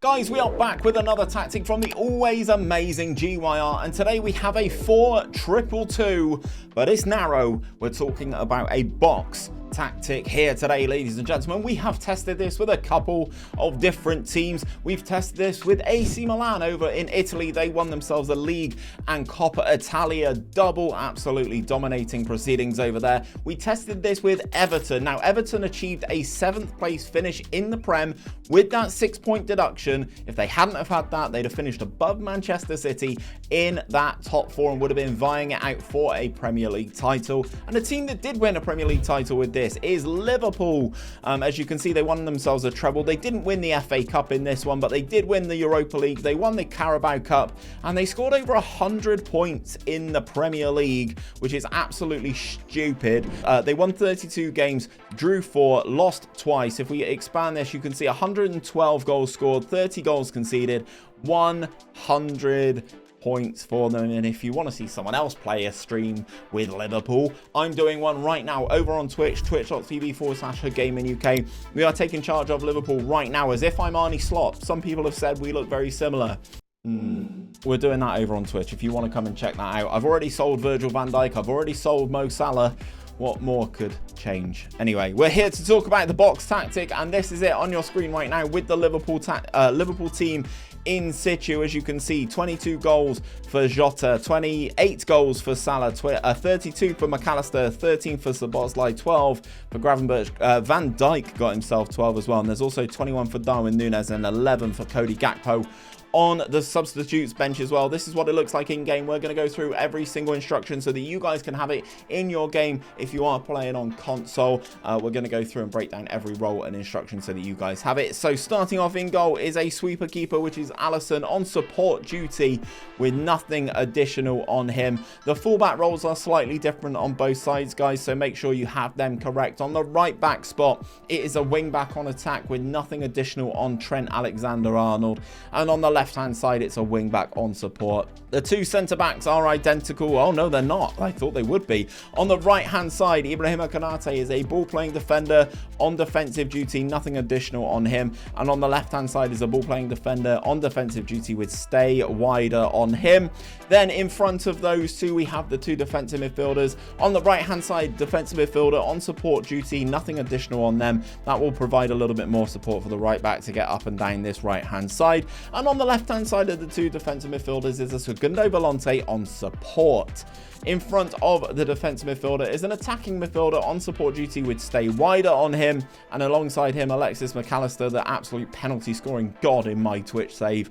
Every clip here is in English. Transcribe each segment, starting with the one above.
Guys, we are back with another tactic from the always amazing GYR, and today we have a 4-2-2, but it's narrow. We're talking about a box tactic here today, ladies and gentlemen. We have tested this with a couple of different teams. We've tested this with AC Milan over in Italy. They won themselves a league and Coppa Italia double, absolutely dominating proceedings over there. We tested this with Everton. Now, Everton achieved a 7th place finish in the Prem with that 6-point deduction. If they hadn't have had that, they'd have finished above Manchester City in that top 4 and would have been vying it out for a Premier League title. And a team that did win a Premier League title with this is Liverpool. As you can see, they won themselves a treble. They didn't win the FA Cup in this one, but they did win the Europa League. They won the Carabao Cup, and they scored over 100 points in the Premier League, which is absolutely stupid. They won 32 games, drew 4, lost twice. If we expand this, you can see 112 goals scored, 30 goals conceded, 100 points for them. And if you want to see someone else play a stream with Liverpool, I'm doing one right now over on Twitch, twitch.tv/𝘼𝙗𝙤𝙪 UK. We are taking charge of Liverpool right now as if I'm 𝘼𝙗𝙤𝙪. Some people have said we look very similar. We're doing that over on Twitch if you want to come and check that out. I've already sold Virgil van Dijk. I've already sold Mo Salah. What more could change? Anyway, we're here to talk about the box tactic, and this is it on your screen right now with the Liverpool team in situ. As you can see, 22 goals for Jota, 28 goals for Salah, 32 for McAllister, 13 for Szoboszlai, 12 for Gravenberch. Van Dijk got himself 12 as well, and there's also 21 for Darwin Núñez and 11 for Cody Gakpo on the substitutes bench as well. This is what it looks like in game. We're going to go through every single instruction so that you guys can have it in your game if you are playing on console. We're going to go through and break down every role and instruction so that you guys have it. So starting off in goal is a sweeper keeper, which is Alisson on support duty with nothing additional on him. The fullback roles are slightly different on both sides, guys, so make sure you have them correct. On the right back spot, it is a wing back on attack with nothing additional on Trent Alexander-Arnold, and on the left-hand side, it's a wing-back on support. The two centre-backs are identical. Oh, no, they're not. I thought they would be. On the right-hand side, 𝘼𝙗𝙤𝙪 𝙗𝙤𝙪 is a ball-playing defender on defensive duty, nothing additional on him. And on the left-hand side is a ball-playing defender on defensive duty with stay wider on him. Then in front of those two, we have the two defensive midfielders. On the right-hand side, defensive midfielder on support duty, nothing additional on them. That will provide a little bit more support for the right-back to get up and down this right-hand side. And on the left-hand side of the two defensive midfielders is a Segundo Volante on support. In front of the defensive midfielder is an attacking midfielder on support duty with stay wider on him, and alongside him Alexis McAllister, the absolute penalty scoring god in my Twitch save,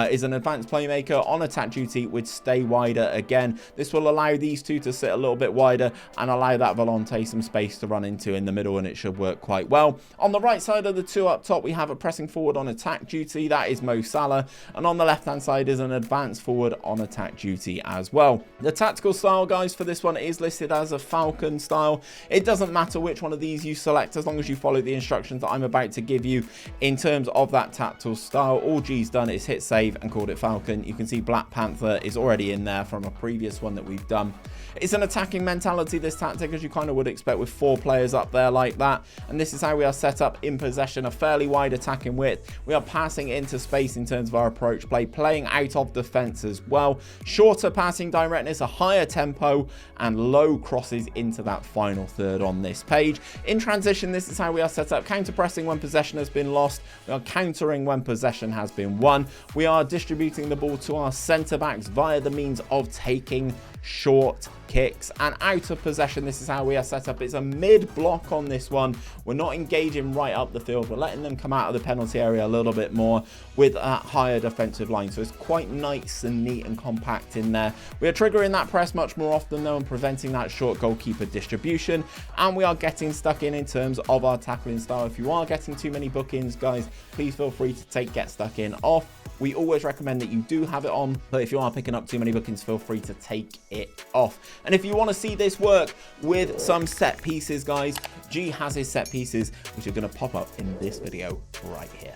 is an advanced playmaker on attack duty with stay wider again. This will allow these two to sit a little bit wider and allow that Volante some space to run into in the middle, and it should work quite well. On the right side of the two up top, we have a pressing forward on attack duty, that is Mo Salah, and on the left hand side is an advanced forward on attack duty as well. The tactical style, guys, for this one is listed as a Falcon style. It doesn't matter which one of these you select as long as you follow the instructions that I'm about to give you in terms of that tactical style. All G's done is hit save and called it Falcon. You can see Black Panther is already in there from a previous one that we've done. It's an attacking mentality, this tactic, as you kind of would expect with 4 players up there like that. And this is how we are set up in possession, a fairly wide attacking width. We are passing into space in terms of our approach play, playing out of defense as well. Shorter passing directness, a higher tempo, and low crosses into that final third on this page. In transition, this is how we are set up, counter pressing when possession has been lost. We are countering when possession has been won. We are distributing the ball to our centre backs via the means of taking short kicks, and out of possession, this is how we are set up. It's a mid block on this one. We're not engaging right up the field. We're letting them come out of the penalty area a little bit more with a higher defensive line, so it's quite nice and neat and compact in there. We are triggering that press much more often though and preventing that short goalkeeper distribution, and we are getting stuck in terms of our tackling style. If you are getting too many bookings, guys, please feel free to take get stuck in off. We always recommend that you do have it on, but if you are picking up too many bookings, feel free to take it off. And if you want to see this work with some set pieces, guys, G has his set pieces, which are going to pop up in this video right here.